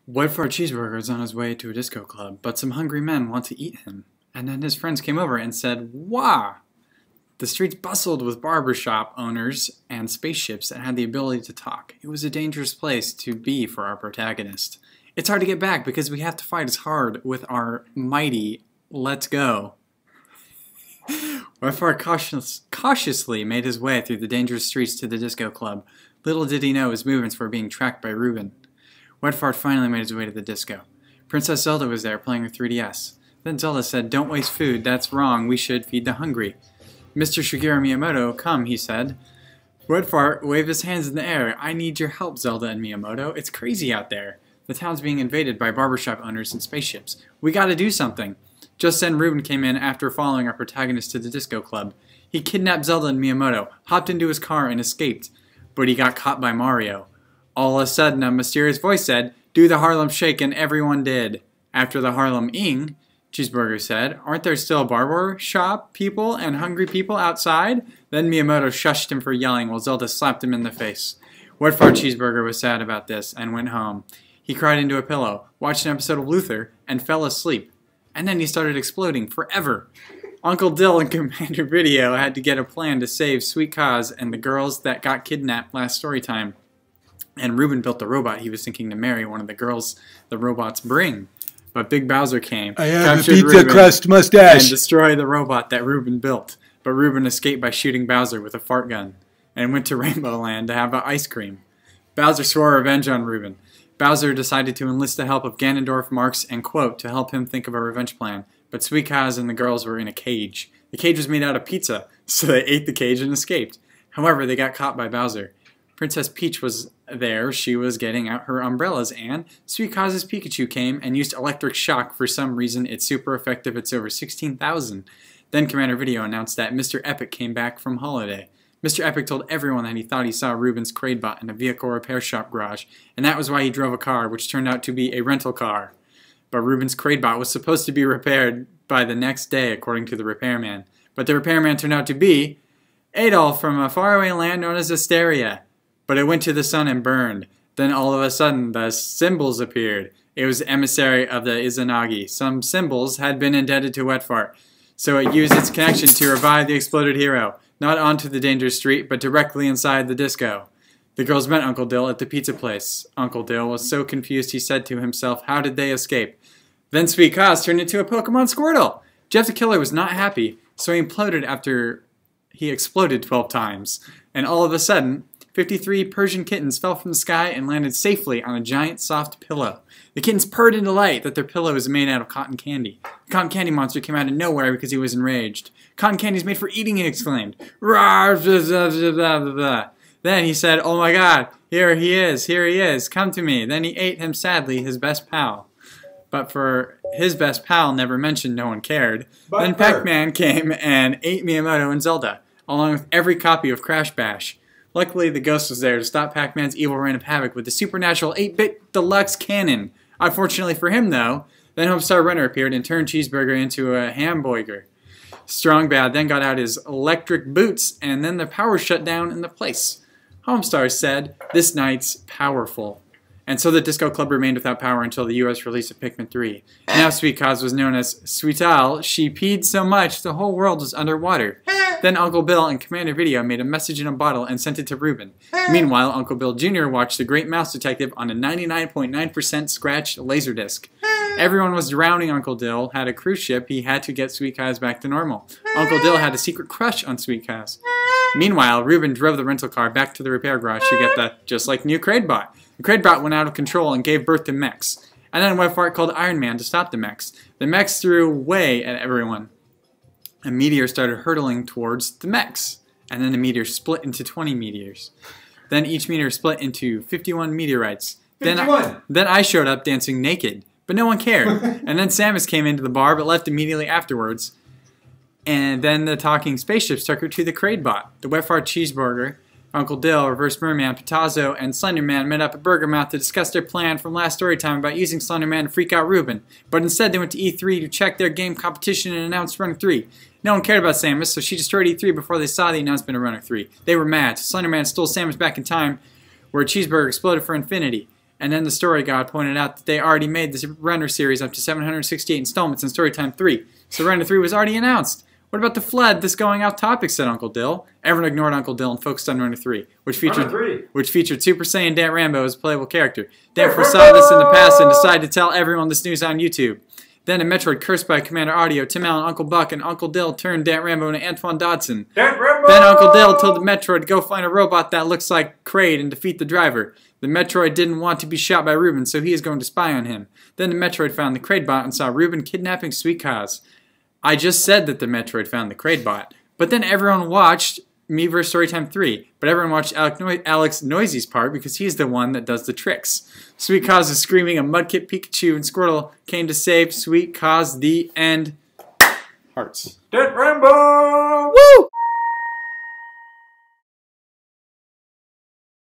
White-Fart Cheeseburger is on his way to a disco club, but some hungry men want to eat him. And then his friends came over and said, "Wah!" The streets bustled with barbershop owners and spaceships that had the ability to talk. It was a dangerous place to be for our protagonist. It's hard to get back because we have to fight as hard with our mighty "Let's Go." White-Fart cautiously made his way through the dangerous streets to the disco club. Little did he know his movements were being tracked by Reuben. White-Fart finally made his way to the disco. Princess Zelda was there playing her 3DS. Then Zelda said, "Don't waste food, that's wrong, we should feed the hungry." "Mr. Shigeru Miyamoto, come," he said. White-Fart waved his hands in the air. "I need your help, Zelda and Miyamoto. It's crazy out there. The town's being invaded by barbershop owners and spaceships. We gotta do something." Just then Reuben came in after following our protagonist to the disco club. He kidnapped Zelda and Miyamoto, hopped into his car and escaped. But he got caught by Mario. All of a sudden, a mysterious voice said, "Do the Harlem Shake," and everyone did. After the Harlem Ing, Cheeseburger said, "Aren't there still barber shop people and hungry people outside?" Then Miyamoto shushed him for yelling while Zelda slapped him in the face. White-Fart Cheeseburger was sad about this and went home. He cried into a pillow, watched an episode of Luther, and fell asleep. And then he started exploding forever. Uncle Dill and Commander Video had to get a plan to save Sweet Kaz and the girls that got kidnapped last story time. And Reuben built the robot he was thinking to marry one of the girls the robots bring. But Big Bowser came, I have a captured pizza Reuben, crust and mustache. destroyed the robot that Reuben built. But Reuben escaped by shooting Bowser with a fart gun and went to Rainbow Land to have ice cream. Bowser swore revenge on Reuben. Bowser decided to enlist the help of Ganondorf, Marx, and Quote to help him think of a revenge plan. But Sweet Kaz and the girls were in a cage. The cage was made out of pizza, so they ate the cage and escaped. However, they got caught by Bowser. Princess Peach was there. She was getting out her umbrellas, and Sweet Kaz's Pikachu came and used electric shock. For some reason, it's super effective. It's over 16,000. Then Commander Video announced that Mr. Epic came back from holiday. Mr. Epic told everyone that he thought he saw Reuben's Cradebot in a vehicle repair shop garage, and that was why he drove a car, which turned out to be a rental car. But Reuben's Cradebot was supposed to be repaired by the next day, according to the repairman. But the repairman turned out to be Adolf from a faraway land known as Asteria. But it went to the sun and burned. Then all of a sudden, the symbols appeared. It was the emissary of the Izanagi. Some symbols had been indebted to White-Fart, so it used its connection to revive the exploded hero, not onto the dangerous street, but directly inside the disco. The girls met Uncle Dill at the pizza place. Uncle Dill was so confused he said to himself, "How did they escape?" Then Sweet Kaz turned into a Pokemon Squirtle. Jeff the Killer was not happy, so he imploded after he exploded 12 times. And all of a sudden, 53 Persian kittens fell from the sky and landed safely on a giant soft pillow. The kittens purred in delight that their pillow was made out of cotton candy. The cotton candy monster came out of nowhere because he was enraged. "Cotton candy's made for eating," he exclaimed. Rawr, blah, blah, blah, blah, blah. Then he said, "Oh my God, here he is, come to me." Then he ate him sadly, his best pal. But for his best pal never mentioned, no one cared. Then Pac-Man came and ate Miyamoto and Zelda, along with every copy of Crash Bash. Luckily, the ghost was there to stop Pac-Man's evil reign of havoc with the supernatural 8-bit deluxe cannon. Unfortunately for him, though, then Homestar Runner appeared and turned Cheeseburger into a hamburger. Strong Bad then got out his electric boots, and then the power shut down in the place. Homestar said, "This night's powerful." And so the disco club remained without power until the U.S. release of Pikmin 3. Now Sweet Kaz was known as Sweetal. She peed so much the whole world was underwater. Then Uncle Bill and Commander Video made a message in a bottle and sent it to Reuben. Meanwhile, Uncle Bill Jr. watched The Great Mouse Detective on a 99.9% scratched laserdisc. Everyone was drowning. Uncle Dill had a cruise ship. He had to get Sweet Kaz back to normal. Uncle Dill had a secret crush on Sweet Kaz. Meanwhile, Reuben drove the rental car back to the repair garage to get the just like new Cradebot. The Cradebot went out of control and gave birth to mechs. And then White-Fart called Iron Man to stop the mechs. The mechs threw way at everyone. A meteor started hurtling towards the mechs. And then the meteor split into 20 meteors. Then each meteor split into 51 meteorites. 51. Then I showed up dancing naked. But no one cared. And then Samus came into the bar but left immediately afterwards. And then the talking spaceships took her to the Cradebot. The White-Fart Cheeseburger, Uncle Dill, Reverse Merman, Patazo, and Slenderman met up at Burger Mouth to discuss their plan from last story time about using Slenderman to freak out Reuben. But instead they went to E3 to check their game competition and announce Runner 3. No one cared about Samus, so she destroyed E3 before they saw the announcement of Runner 3. They were mad. Slenderman stole Samus back in time, where Cheeseburger exploded for infinity. And then the story god pointed out that they already made this Renner series up to 768 installments in Storytime 3. So Renner 3 was already announced. What about the flood? This going off topic, said Uncle Dill. Everyone ignored Uncle Dill and focused on Renner 3, which featured Super Saiyan Dan Rambo as a playable character. Dan foresaw this in the past and decided to tell everyone this news on YouTube. Then in Metroid Cursed by Commander Audio, Tim Allen, Uncle Buck, and Uncle Dill turned Dan Rambo into Antoine Dodson. Dan Rambo! Then Uncle Dill told the Metroid to go find a robot that looks like Kraid and defeat the driver. The Metroid didn't want to be shot by Ruben, so he is going to spy on him. Then the Metroid found the Kraid bot and saw Ruben kidnapping Sweet Kaz. I just said that the Metroid found the Kraid bot. But then everyone watched Miiverse Storytime 3. But everyone watched Alex Noisy's part because he's the one that does the tricks. Sweet Kaz is screaming, a Mudkip, Pikachu, and Squirtle came to save Sweet Kaz. The end. Hearts. Dead Rambo! Woo!